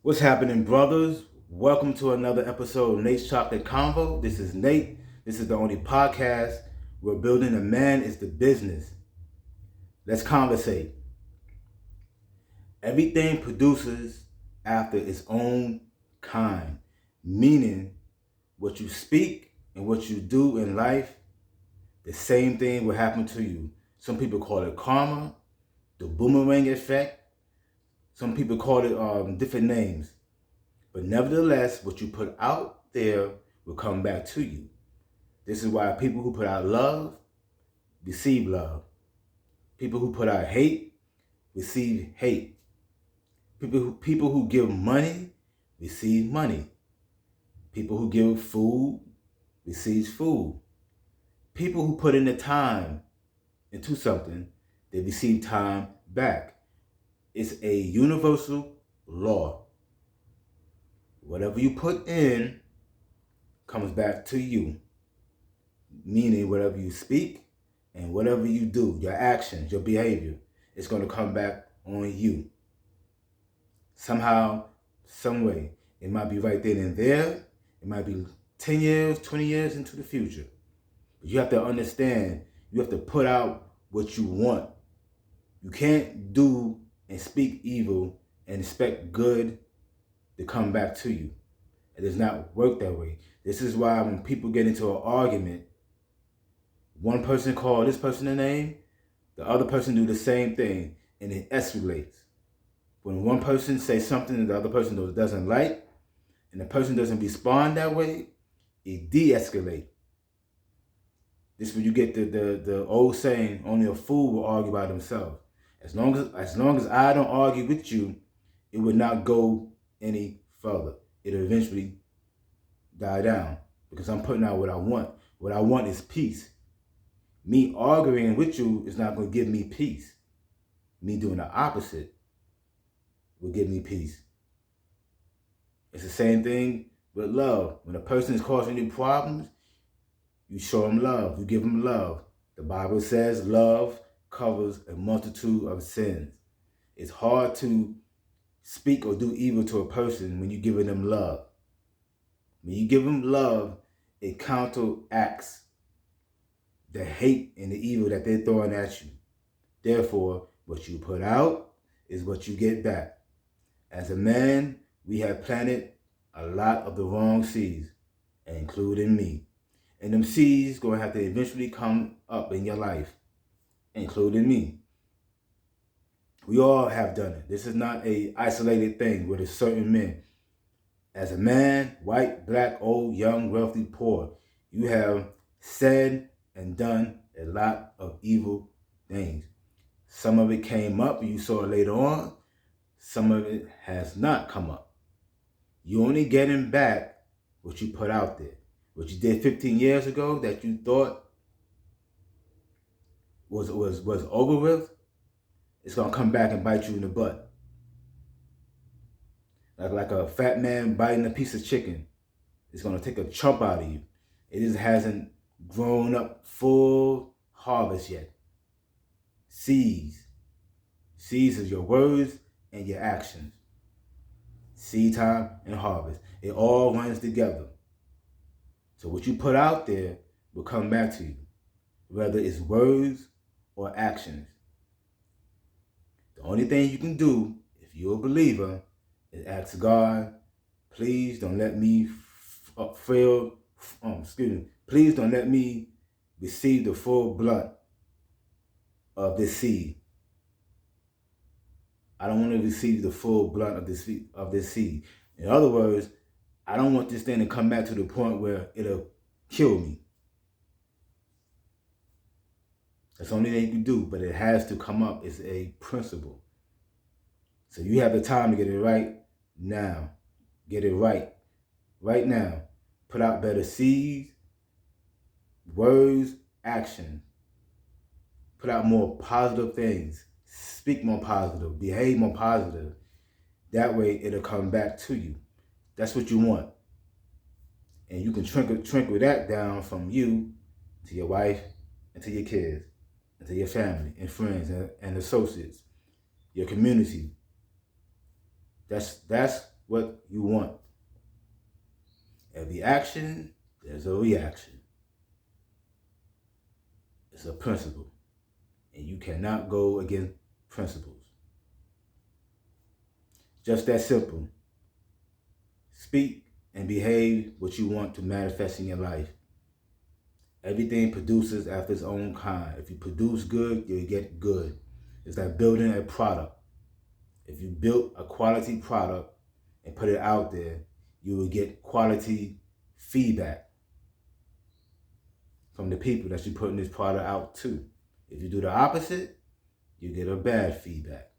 What's happening, brothers? Welcome to another episode of Nate's Chocolate Convo. This is Nate. This is the only podcast where building a man is the business. Let's conversate. Everything produces after its own kind, meaning what you speak and what you do in life, the same thing will happen to you. Some people call it karma, the boomerang effect. Some people call it different names. But nevertheless, what you put out there will come back to you. This is why people who put out love receive love. People who put out hate receive hate. People who give money receive money. People who give food receive food. People who put in the time into something, they receive time back. It's a universal law. Whatever you put in comes back to you. Meaning whatever you speak and whatever you do, your actions, your behavior, it's going to come back on you. Somehow, some way. It might be right then and there. It might be 10 years, 20 years into the future. But you have to understand, you have to put out what you want. You can't do and speak evil and expect good to come back to you. It does not work that way. This is why when people get into an argument, one person call this person a name, the other person do the same thing, and it escalates. When one person says something that the other person doesn't like, and the person doesn't respond that way, it de-escalates. This is where you get the old saying, only a fool will argue by themselves. As long as I don't argue with you, it would not go any further. It'll eventually die down because I'm putting out what I want. What I want is peace. Me arguing with you is not going to give me peace. Me doing the opposite will give me peace. It's the same thing with love. When a person is causing you problems, you show them love. You give them love. The Bible says love covers a multitude of sins. It's hard to speak or do evil to a person when you're giving them love. When you give them love, it counteracts the hate and the evil that they're throwing at you. Therefore, what you put out is what you get back. As a man, we have planted a lot of the wrong seeds, including me. And them seeds going to have to eventually come up in your life, including me. We all have done it. This is not an isolated thing with a certain men. As a man, white, black, old, young, wealthy, poor, you have said and done a lot of evil things. Some of it came up and you saw it later on. Some of it has not come up. You only getting back what you put out there. What you did 15 years ago that you thought was over with, it's going to come back and bite you in the butt. Like a fat man biting a piece of chicken. It's going to take a chunk out of you. It just hasn't grown up full harvest yet. Seeds. Seeds is your words and your actions. Seed time and harvest. It all runs together. So what you put out there will come back to you, whether it's words or actions. The only thing you can do, if you're a believer, is ask God, please don't let me please don't let me receive the full blunt of this seed. I don't want to receive the full blunt of this seed. In other words, I don't want this thing to come back to the point where it'll kill me. That's the only thing you can do, but it has to come up. It's a principle. So you have the time to get it right now. Get it right now. Put out better seeds, words, action. Put out more positive things. Speak more positive. Behave more positive. That way it'll come back to you. That's what you want. And you can trickle that down from you to your wife and to your kids and to your family and friends and associates, your community. That's what you want. Every action, there's a reaction. It's a principle. And you cannot go against principles. Just that simple. Speak and behave what you want to manifest in your life. Everything produces after its own kind. If you produce good, you'll get good. It's like building a product. If you build a quality product and put it out there, you will get quality feedback from the people that you're putting this product out to. If you do the opposite, you get a bad feedback.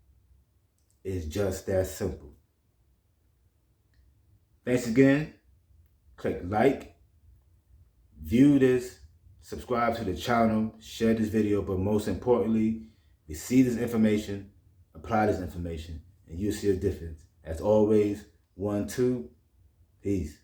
It's just that simple. Thanks again. Click like, view this, subscribe to the channel, share this video, but most importantly, receive this information, apply this information, and you'll see a difference. As always, 1, 2, peace.